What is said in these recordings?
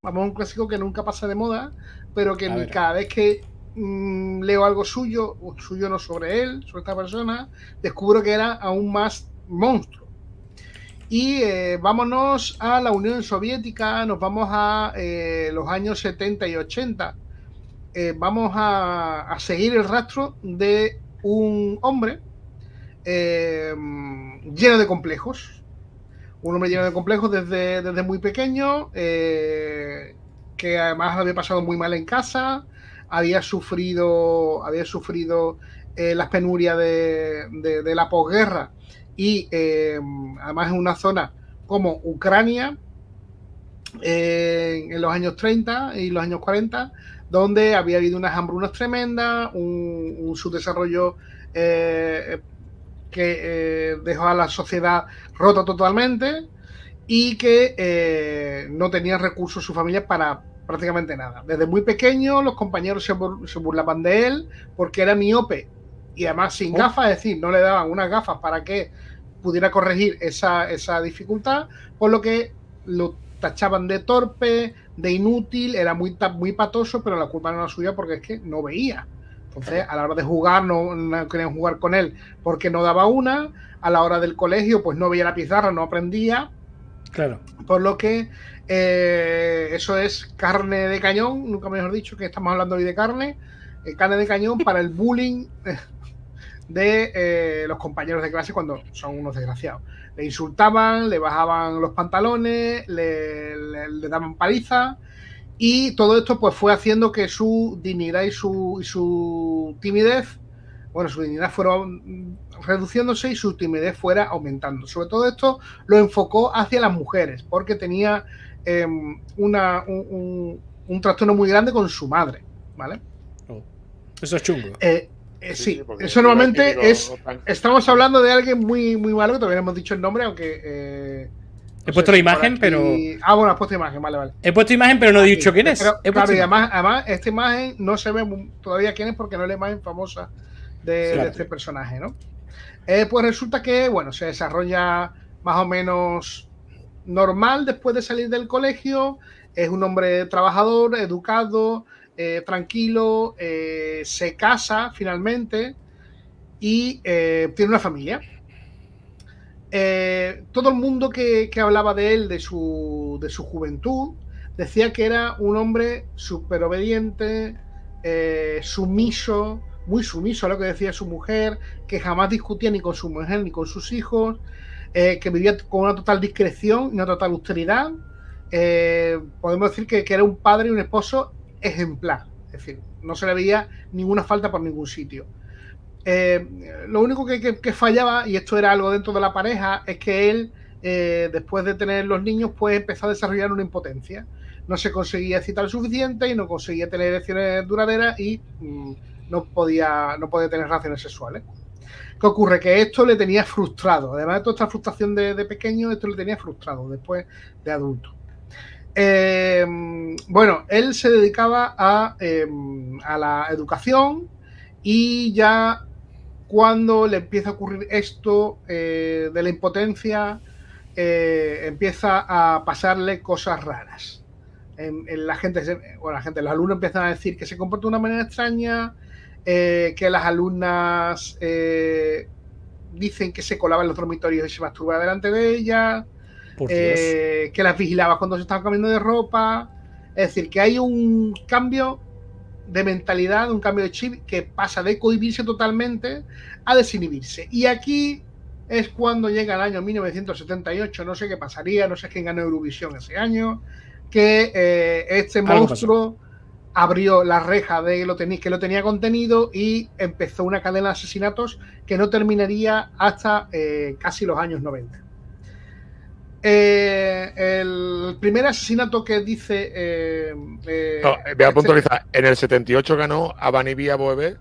vamos, un clásico que nunca pasa de moda, pero que A cada vez que leo algo suyo, o suyo no sobre él, sobre esta persona, descubro que era aún más monstruo. Y vámonos a la Unión Soviética, nos vamos a los años 70 y 80. Vamos a seguir el rastro de un hombre lleno de complejos. Un hombre lleno de complejos desde muy pequeño, que además había pasado muy mal en casa, había sufrido las penurias de la posguerra y además en una zona como Ucrania, en los años 30 y los años 40, donde había habido unas hambrunas tremendas, un subdesarrollo que dejó a la sociedad rota totalmente y que no tenía recursos su familia para prácticamente nada. Desde muy pequeño los compañeros se burlaban de él porque era miope y además sin gafas, es decir, no le daban unas gafas para que pudiera corregir esa dificultad, por lo que lo tachaban de torpe, de inútil, era muy patoso, pero la culpa no era suya porque es que no veía. Entonces, a la hora de jugar, no querían jugar con él porque no daba una. A la hora del colegio, pues no veía la pizarra, no aprendía. Claro. Por lo que eso es carne de cañón, nunca mejor dicho, que estamos hablando hoy de carne. Carne de cañón para el bullying de los compañeros de clase cuando son unos desgraciados. Le insultaban, le bajaban los pantalones, le daban paliza. Y todo esto pues fue haciendo que su dignidad y su timidez, bueno, su dignidad fuera reduciéndose y su timidez fuera aumentando. Sobre todo esto lo enfocó hacia las mujeres, porque tenía un trastorno muy grande con su madre, ¿vale? Oh. Eso es chungo. Sí, eso normalmente es... Estamos hablando de alguien muy, muy malo, que todavía no hemos dicho el nombre, aunque... He puesto la imagen, pero... Ah, bueno, has puesto imagen, vale. He puesto imagen, pero no he dicho quién es. Claro, y además esta imagen no se ve todavía quién es porque no es la imagen famosa de este personaje, ¿no? Pues resulta que, bueno, se desarrolla más o menos normal después de salir del colegio. Es un hombre trabajador, educado, tranquilo, se casa finalmente y tiene una familia. Todo el mundo que hablaba de él, de su juventud, decía que era un hombre súper obediente, sumiso, muy sumiso a lo que decía su mujer, que jamás discutía ni con su mujer ni con sus hijos, que vivía con una total discreción y una total austeridad. Podemos decir que era un padre y un esposo ejemplar, es decir, no se le veía ninguna falta por ningún sitio. Lo único que fallaba, y esto era algo dentro de la pareja, es que él, después de tener los niños, pues empezó a desarrollar una impotencia. No se conseguía excitar lo suficiente y no conseguía tener erecciones duraderas y no podía tener relaciones sexuales. ¿Qué ocurre? Que esto le tenía frustrado. Además de toda esta frustración de pequeño, esto le tenía frustrado después de adulto. Bueno, él se dedicaba a la educación y ya cuando le empieza a ocurrir esto de la impotencia, empieza a pasarle cosas raras. Los alumnos empiezan a decir que se comporta de una manera extraña, que las alumnas dicen que se colaba en los dormitorios y se masturbaba delante de ellas, que las vigilaba cuando se estaban cambiando de ropa. Es decir, que hay un cambio de mentalidad, un cambio de chip que pasa de cohibirse totalmente a desinhibirse. Y aquí es cuando llega el año 1978, no sé qué pasaría, no sé quién ganó Eurovisión ese año, que este monstruo abrió la reja de que lo tenía contenido y empezó una cadena de asesinatos que no terminaría hasta casi los años 90. El primer asesinato que dice... voy a puntualizar. En el 78 ganó Abanivía Boebe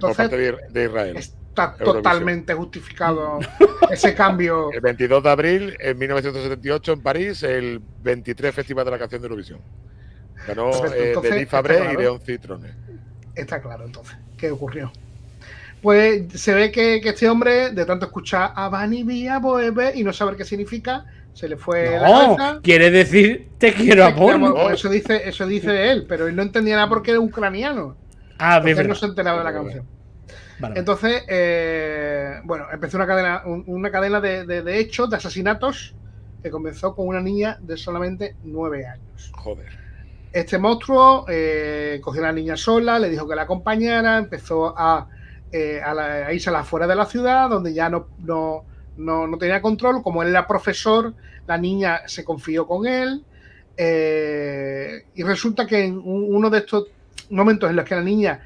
por parte de Israel. Está totalmente justificado ese cambio. El 22 de abril, en 1978, en París, el 23 Festival de la Canción de Eurovisión. Ganó Denis Fabré y León Citrone. Está claro, entonces, ¿qué ocurrió? Pues se ve que este hombre, de tanto escuchar Abanivía Boebe y no saber qué significa, se le fue la cabeza. Quiere decir te quiero amor. Eso dice él, pero él no entendía nada porque era ucraniano. Él no se enteraba de la canción. Vale. Entonces, bueno, empezó una cadena de hechos, de asesinatos, que comenzó con una niña de solamente 9 años. Joder. Este monstruo cogió a la niña sola, le dijo que la acompañara, empezó a irse a las afueras de la ciudad, donde ya no tenía control. Como él era profesor, la niña se confió con él, y resulta que en uno de estos momentos en los que la niña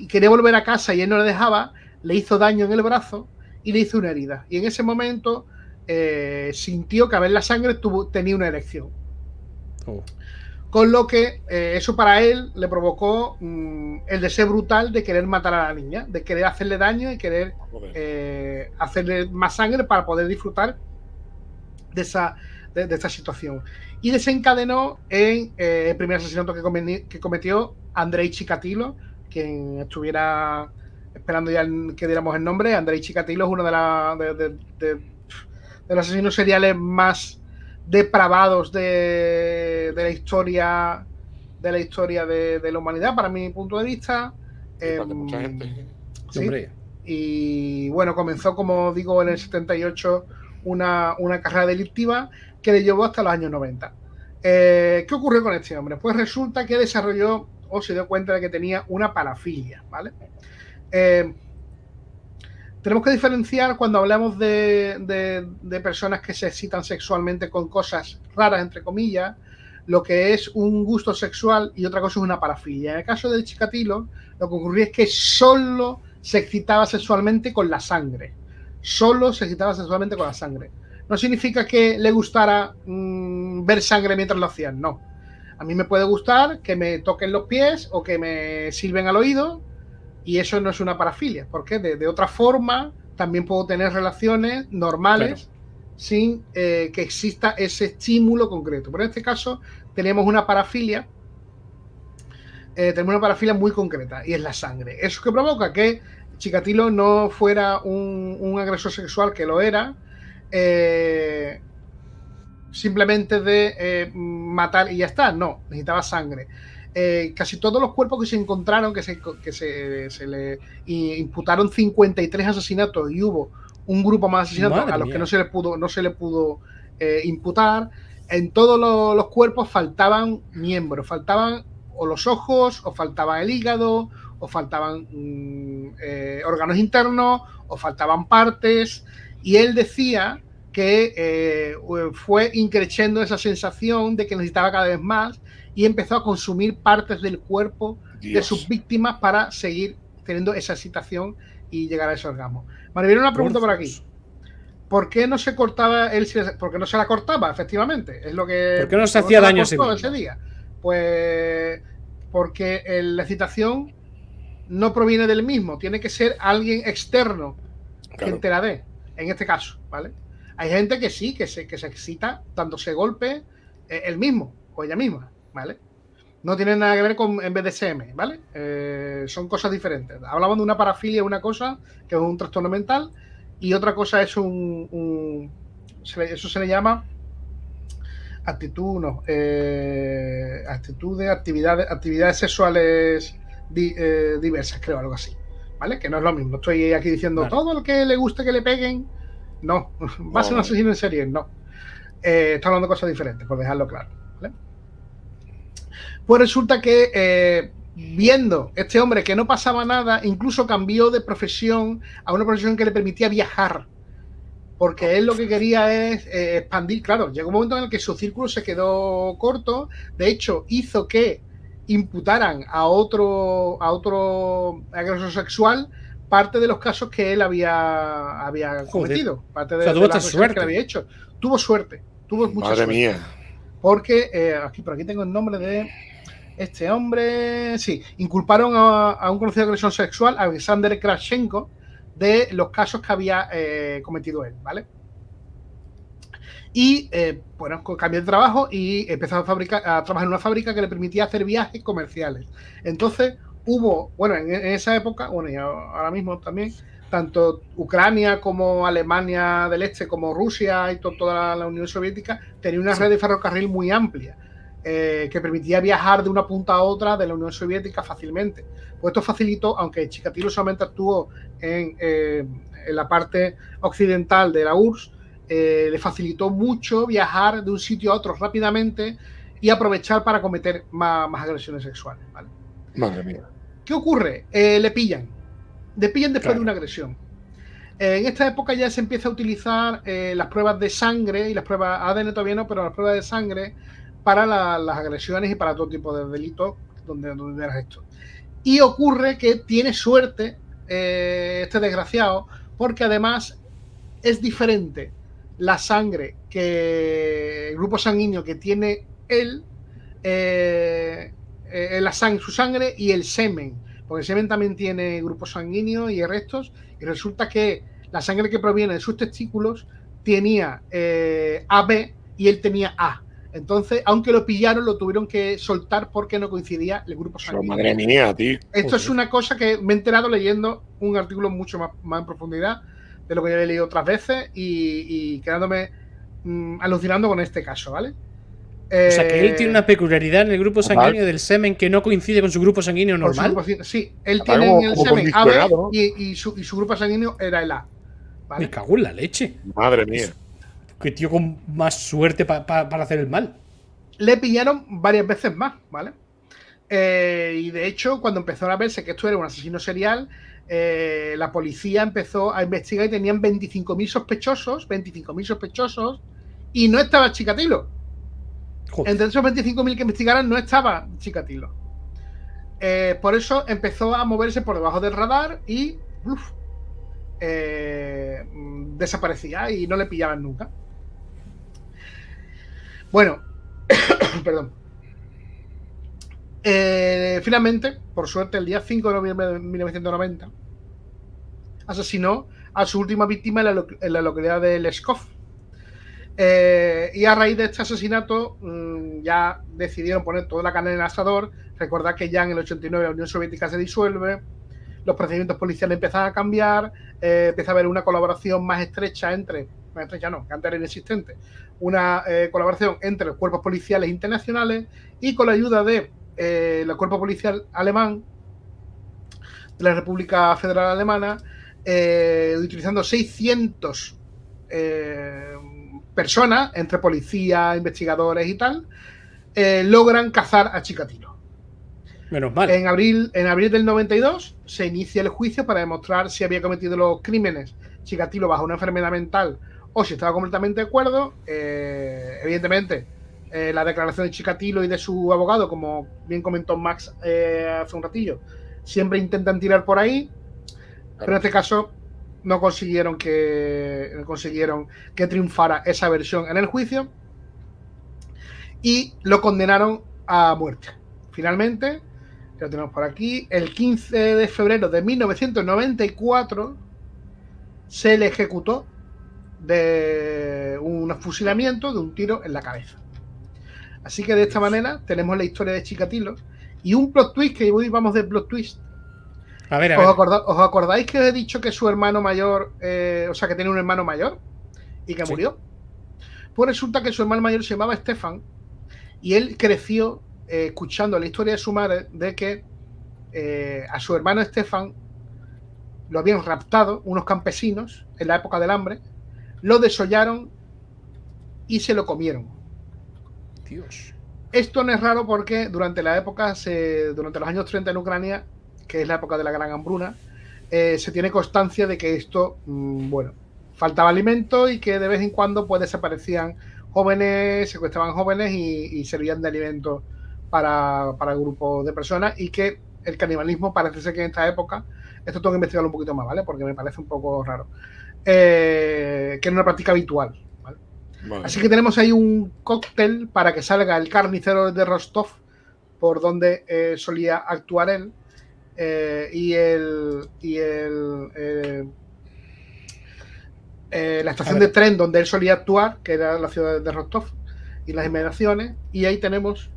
quería volver a casa y él no le dejaba, le hizo daño en el brazo y le hizo una herida. Y en ese momento sintió que a ver la sangre tenía una erección. Con lo que eso para él le provocó el deseo brutal de querer matar a la niña, de querer hacerle daño y querer hacerle más sangre para poder disfrutar de esta situación. Y desencadenó en el primer asesinato que cometió Andrei Chikatilo, quien estuviera esperando ya que diéramos el nombre. Andrei Chikatilo es uno de los asesinos seriales más depravados de la historia de la humanidad, para mi punto de vista. Mucha gente. Sí. Y bueno, comenzó, como digo, en el 78 una carrera delictiva que le llevó hasta los años 90. ¿Qué ocurrió con este hombre? Pues resulta que desarrolló o se dio cuenta de que tenía una parafilia, ¿vale? Tenemos que diferenciar cuando hablamos de personas que se excitan sexualmente con cosas raras, entre comillas, lo que es un gusto sexual y otra cosa es una parafilia. En el caso del Chikatilo, lo que ocurría es que solo se excitaba sexualmente con la sangre. Solo se excitaba sexualmente con la sangre. No significa que le gustara ver sangre mientras lo hacían, no. A mí me puede gustar que me toquen los pies o que me silben al oído, y eso no es una parafilia, porque de otra forma también puedo tener relaciones normales, claro, sin que exista ese estímulo concreto. Pero en este caso tenemos una parafilia, muy concreta, y es la sangre. Eso que provoca que Chikatilo no fuera un agresor sexual, que lo era, simplemente de matar y ya está. No, necesitaba sangre. Casi todos los cuerpos que se encontraron, que se le imputaron 53 asesinatos, y hubo un grupo más de asesinatos a los que no se le pudo imputar. En todos los cuerpos faltaban miembros, faltaban o los ojos, o faltaba el hígado, o faltaban órganos internos, o faltaban partes, y él decía que fue increciendo esa sensación de que necesitaba cada vez más, y empezó a consumir partes del cuerpo de sus víctimas para seguir teniendo esa excitación y llegar a ese orgasmo. Maribel, una pregunta por aquí. ¿Por qué no se cortaba él? ¿Por qué no se la cortaba, efectivamente? Es lo que. ¿Por qué no se hacía daño ese día? Pues porque la excitación no proviene del mismo, tiene que ser alguien externo, claro, que te la dé, en este caso, ¿vale? Hay gente que sí, que se excita dándose golpe él mismo o ella misma, ¿vale? No tiene nada que ver con BDSM, ¿vale? Son cosas diferentes. Hablamos de una parafilia, una cosa que es un trastorno mental, y otra cosa es eso se le llama actividades sexuales diversas, creo, algo así, ¿vale? Que no es lo mismo. Estoy aquí diciendo, vale, todo el que le guste que le peguen, no, va a ser un asesino en serie, no. Estoy hablando de cosas diferentes, por dejarlo claro, ¿vale? Pues resulta que viendo este hombre que no pasaba nada, incluso cambió de profesión a una profesión que le permitía viajar, porque él lo que quería es expandir. Claro, llegó un momento en el que su círculo se quedó corto. De hecho, hizo que imputaran a otro agresor sexual parte de los casos que él había cometido, parte de las cosas que había hecho. Tuvo suerte, tuvo mucha suerte. Madre mía. Porque por aquí tengo el nombre de este hombre. Sí, inculparon a un conocido agresor sexual, Alexander Krashenko, de los casos que había cometido él, ¿vale? Y bueno, cambió de trabajo y empezó a trabajar en una fábrica que le permitía hacer viajes comerciales. Entonces hubo, bueno, en esa época, bueno, y ahora mismo también, tanto Ucrania como Alemania del Este, como Rusia y toda la Unión Soviética, tenía una red de ferrocarril muy amplia, que permitía viajar de una punta a otra de la Unión Soviética fácilmente. Pues esto facilitó, aunque Chikatilo solamente actuó en la parte occidental de la URSS, le facilitó mucho viajar de un sitio a otro rápidamente y aprovechar para cometer más agresiones sexuales, ¿vale? Madre mía. ¿Qué ocurre? Le pillan después de una agresión. En esta época ya se empieza a utilizar las pruebas de sangre y las pruebas ADN todavía no, pero las pruebas de sangre para las agresiones y para todo tipo de delitos donde eras esto. Y ocurre que tiene suerte este desgraciado, porque además es diferente la sangre el grupo sanguíneo que tiene él, su sangre y el semen, porque el semen también tiene grupos sanguíneos y restos, y resulta que la sangre que proviene de sus testículos tenía AB y él tenía A. Entonces, aunque lo pillaron, lo tuvieron que soltar porque no coincidía el grupo sanguíneo. Madre mía, tío. Esto es una cosa que me he enterado leyendo un artículo mucho más en profundidad de lo que ya he leído otras veces y quedándome alucinando con este caso, ¿vale? O sea, que él tiene una peculiaridad en el grupo sanguíneo del semen que no coincide con su grupo sanguíneo normal. Sí, él tiene en el semen AB, ¿no? y su grupo sanguíneo era el A. ¿Vale? Me cago en la leche. Madre mía. Qué tío con más suerte para hacer el mal. Le pillaron varias veces más, ¿vale? Y de hecho, cuando empezaron a verse que esto era un asesino serial, la policía empezó a investigar y tenían 25.000 sospechosos, y no estaba Chikatilo. Joder. Entre esos 25.000 que investigaron no estaba Chikatilo. Por eso empezó a moverse por debajo del radar y desaparecía y no le pillaban nunca. Bueno, perdón. Finalmente, por suerte, el día 5 de noviembre de 1990 asesinó a su última víctima en la localidad de Leskov. Y a raíz de este asesinato ya decidieron poner toda la carne en el asador. Recordad que ya en el 89 la Unión Soviética se disuelve, los procedimientos policiales empiezan a cambiar, empieza a haber una colaboración más estrecha que antes era inexistente, una colaboración entre los cuerpos policiales internacionales, y con la ayuda de el cuerpo policial alemán de la República Federal Alemana, utilizando 600 personas, entre policías, investigadores y tal, logran cazar a Chikatilo. Menos mal. En abril del 92 se inicia el juicio para demostrar si había cometido los crímenes Chikatilo bajo una enfermedad mental o si estaba completamente de acuerdo. Evidentemente, la declaración de Chikatilo y de su abogado, como bien comentó Max hace un ratillo, siempre intentan tirar por ahí, pero en este caso no consiguieron que triunfara esa versión en el juicio y lo condenaron a muerte. Finalmente, lo tenemos por aquí, el 15 de febrero de 1994 se le ejecutó de un fusilamiento, de un tiro en la cabeza. Así que de esta manera tenemos la historia de Chikatilo y un plot twist, que hoy vamos de plot twist. A ver. ¿Os acordáis que os he dicho que su hermano mayor, que tenía un hermano mayor y que murió? Pues resulta que su hermano mayor se llamaba Stefan y él creció escuchando la historia de su madre de que a su hermano Stefan lo habían raptado unos campesinos en la época del hambre, lo desollaron y se lo comieron. Dios. Esto no es raro porque durante los años 30 en Ucrania, que es la época de la gran hambruna, se tiene constancia de que esto, faltaba alimento y que de vez en cuando pues desaparecían jóvenes, secuestraban jóvenes y servían de alimento para grupos de personas, y que el canibalismo parece ser que en esta época, esto tengo que investigarlo un poquito más, ¿vale? Porque me parece un poco raro, que era una práctica habitual, ¿vale? Vale. Así que tenemos ahí un cóctel para que salga el carnicero de Rostov, por donde solía actuar él, la estación de tren donde él solía actuar, que era la ciudad de Rostov y las inmediaciones, y ahí tenemos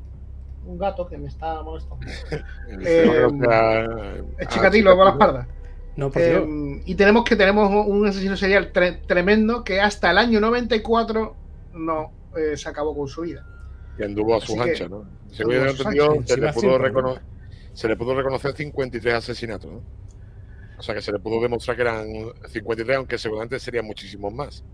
un gato que me está molestando. Es Chikatilo con la espalda. No, por Dios. Y tenemos un asesino serial tremendo que hasta el año 94 no se acabó con su vida. Y anduvo a sus anchas, ¿no? Según yo entendido, se le pudo reconocer 53 asesinatos, ¿no? O sea que se le pudo demostrar que eran 53, aunque seguramente serían muchísimos más.